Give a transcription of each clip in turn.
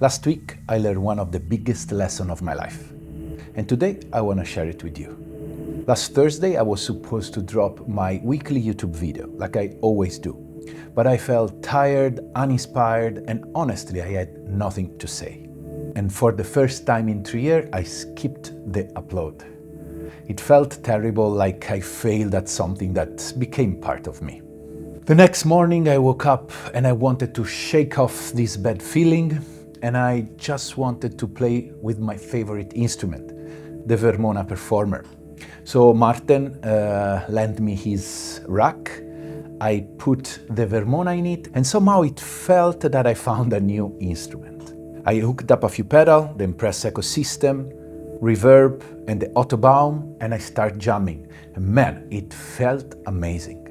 Last week, I learned one of the biggest lessons of my life. And today, I want to share it with you. Last Thursday, I was supposed to drop my weekly YouTube video, like I always do. But I felt tired, uninspired, and honestly, I had nothing to say. And for the first time in 3 years, I skipped the upload. It felt terrible, like I failed at something that became part of me. The next morning, I woke up and I wanted to shake off this bad feeling, and I just wanted to play with my favorite instrument, the Vermona Performer. So Martin lent me his rack. I put the Vermona in it, and somehow it felt that I found a new instrument. I hooked up a few pedals, the Impress ecosystem, reverb, and the Autobaum, and I started jamming. And man, it felt amazing.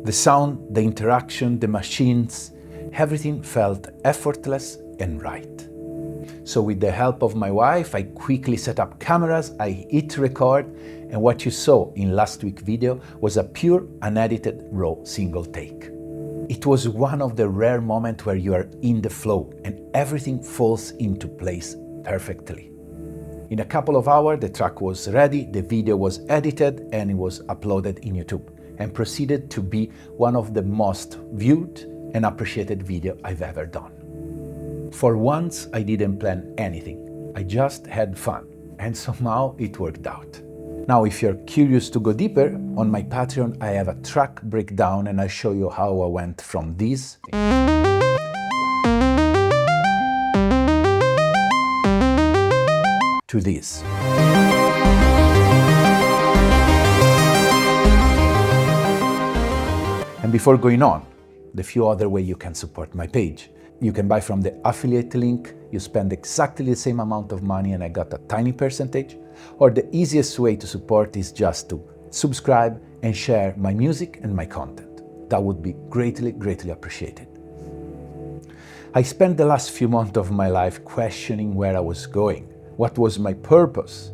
The sound, the interaction, the machines, everything felt effortless and right. So with the help of my wife, I quickly set up cameras, I hit record, and what you saw in last week's video was a pure, unedited, raw single take. It was one of the rare moments where you are in the flow and everything falls into place perfectly. In a couple of hours, the track was ready, the video was edited, and it was uploaded in YouTube, and proceeded to be one of the most viewed and appreciated videos I've ever done. For once, I didn't plan anything. I just had fun, and somehow it worked out. Now, if you're curious to go deeper, on my Patreon I have a track breakdown and I show you how I went from this to this. And before going on, the few other ways you can support my page. You can buy from the affiliate link, you spend exactly the same amount of money and I got a tiny percentage. Or the easiest way to support is just to subscribe and share my music and my content. That would be greatly, greatly appreciated. I spent the last few months of my life questioning where I was going. What was my purpose?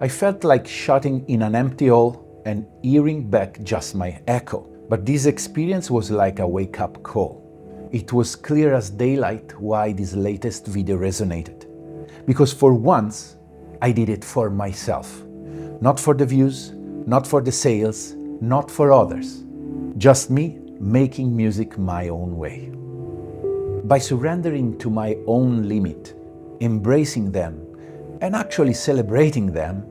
I felt like shouting in an empty hall and hearing back just my echo. But this experience was like a wake-up call. It was clear as daylight why this latest video resonated. Because for once, I did it for myself. Not for the views, not for the sales, not for others. Just me making music my own way. By surrendering to my own limit, embracing them, and actually celebrating them,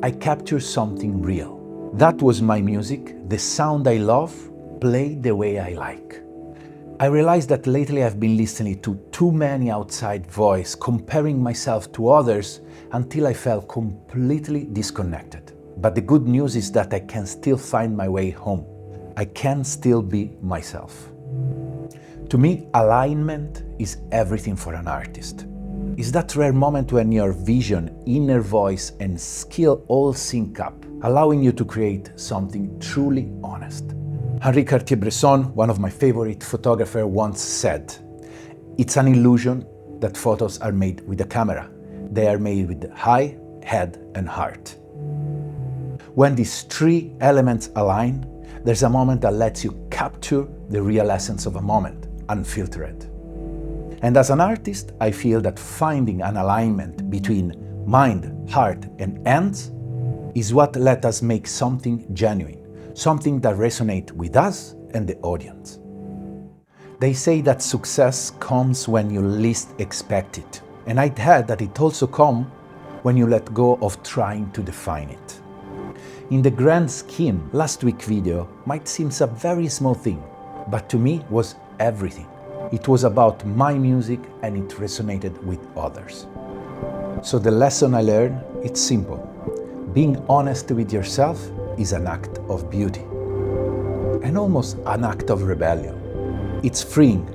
I captured something real. That was my music, the sound I love, played the way I like. I realized that lately I've been listening to too many outside voices, comparing myself to others until I felt completely disconnected. But the good news is that I can still find my way home. I can still be myself. To me, alignment is everything for an artist. It's that rare moment when your vision, inner voice, and skill all sync up, allowing you to create something truly honest. Henri Cartier-Bresson, one of my favorite photographers, once said, "It's an illusion that photos are made with a camera. They are made with eye, head, and heart." When these three elements align, there's a moment that lets you capture the real essence of a moment, unfiltered. And as an artist, I feel that finding an alignment between mind, heart, and hands is what let us make something genuine. Something that resonates with us and the audience. They say that success comes when you least expect it. And I'd add that it also comes when you let go of trying to define it. In the grand scheme, last week's video might seem a very small thing, but to me was everything. It was about my music and it resonated with others. So the lesson I learned, it's simple. Being honest with yourself is an act of beauty and almost an act of rebellion. It's freeing,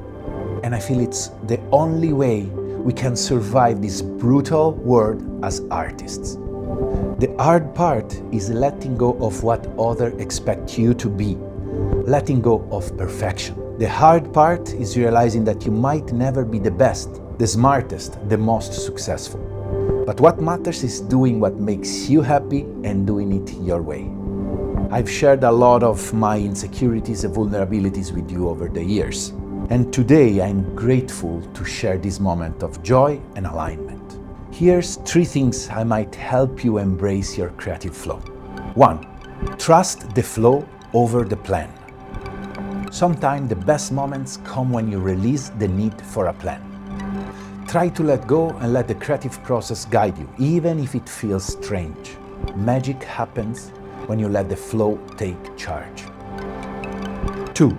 and I feel it's the only way we can survive this brutal world as artists. The hard part is letting go of what others expect you to be, letting go of perfection. The hard part is realizing that you might never be the best, the smartest, the most successful. But what matters is doing what makes you happy and doing it your way. I've shared a lot of my insecurities and vulnerabilities with you over the years. And today I'm grateful to share this moment of joy and alignment. Here's 3 things I might help you embrace your creative flow. 1. Trust the flow over the plan. Sometimes the best moments come when you release the need for a plan. Try to let go and let the creative process guide you, even if it feels strange. Magic happens when you let the flow take charge. 2.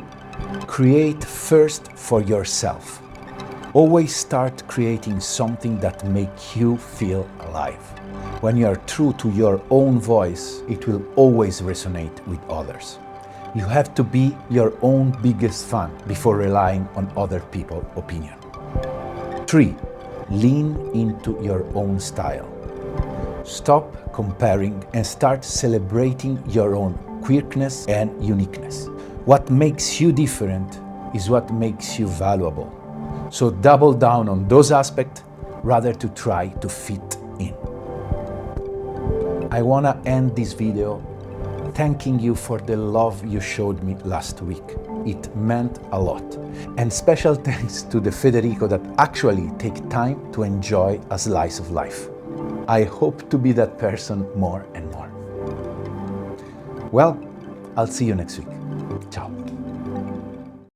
Create first for yourself. Always start creating something that makes you feel alive. When you are true to your own voice, it will always resonate with others. You have to be your own biggest fan before relying on other people's opinion. 3. Lean into your own style. Stop comparing and start celebrating your own quirkiness and uniqueness. What makes you different is what makes you valuable. So double down on those aspects rather to try to fit in. I want to end this video thanking you for the love you showed me last week. It meant a lot. And special thanks to the Federico that actually take time to enjoy a slice of life. I hope to be that person more and more. Well, I'll see you next week. Ciao.